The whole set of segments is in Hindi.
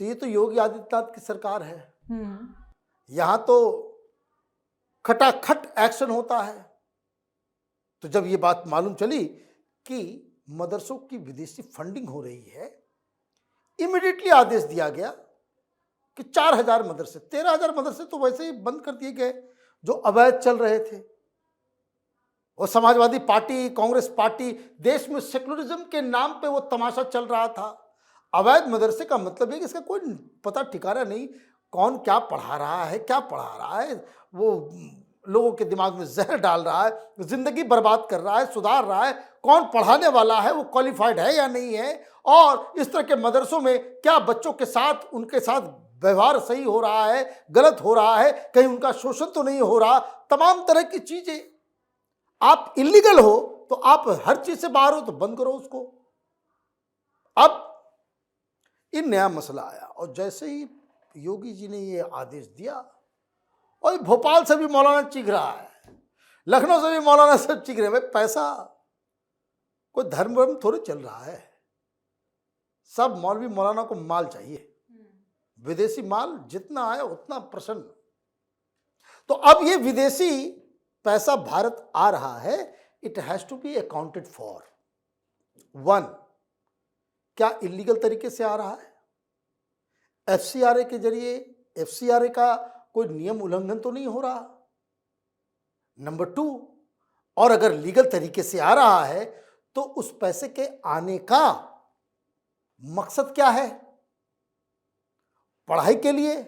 तो ये तो योगी आदित्यनाथ की सरकार है, हम्म। यहां तो खटाखट एक्शन होता है। तो जब ये बात मालूम चली कि मदरसों की विदेशी फंडिंग हो रही है, इमीडिएटली आदेश दिया गया कि 4000 मदरसे, 13000 मदरसे तो वैसे ही बंद कर दिए गए जो अवैध चल रहे थे। और समाजवादी पार्टी, कांग्रेस पार्टी, देश में सेकुलरिज्म के नाम पे वो तमाशा चल रहा था। अवैध मदरसे का मतलब है कि इसका कोई पता ठिकाना नहीं, कौन क्या पढ़ा रहा है, क्या पढ़ा रहा है, वो लोगों के दिमाग में जहर डाल रहा है, जिंदगी बर्बाद कर रहा है, सुधार रहा है, कौन पढ़ाने वाला है, वो क्वालिफाइड है या नहीं है, और इस तरह के मदरसों में क्या बच्चों के साथ, उनके साथ व्यवहार सही हो रहा है, गलत हो रहा है, कहीं उनका शोषण तो नहीं हो रहा। तमाम तरह की चीजें, आप इलीगल हो तो आप हर चीज से बाहर हो तो बंद करो उसको। अब इन नया मसला आया और जैसे ही योगी जी ने ये आदेश दिया, और भोपाल से भी मौलाना चीख रहा है, लखनऊ से भी मौलाना सब चीख रहे हैं। भाई पैसा, कोई धर्म वर्म थोड़ी चल रहा है, सब मौलवी मौलाना को माल चाहिए, विदेशी माल जितना आए उतना प्रसन्न। तो अब ये विदेशी पैसा भारत आ रहा है, it has to be accounted for. One, क्या इलीगल तरीके से आ रहा है, एफसीआरए के जरिए, एफसीआरए का कोई नियम उल्लंघन तो नहीं हो रहा। नंबर टू, और अगर लीगल तरीके से आ रहा है तो उस पैसे के आने का मकसद क्या है, पढ़ाई के लिए,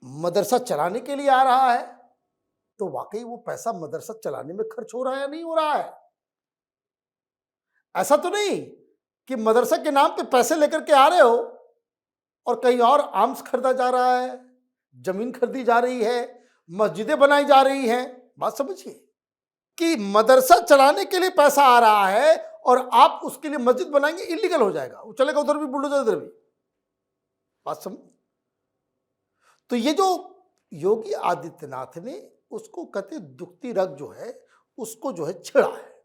मदरसा चलाने के लिए आ रहा है, तो वाकई वो पैसा मदरसा चलाने में खर्च हो रहा है या नहीं हो रहा है। ऐसा तो नहीं कि मदरसा के नाम पे पैसे लेकर के आ रहे हो और कहीं और आर्म्स खरीदा जा रहा है, जमीन खरीदी जा रही है, मस्जिदें बनाई जा रही हैं। बात समझिए कि मदरसा चलाने के लिए पैसा आ रहा है और आप उसके लिए मस्जिद बनाएंगे, इलीगल हो जाएगा, वो चलेगा उधर भी बुलडोजर इधर भी। बात समझ। तो ये जो योगी आदित्यनाथ ने उसको कहते दुखती रग जो है उसको जो है छेड़ा है।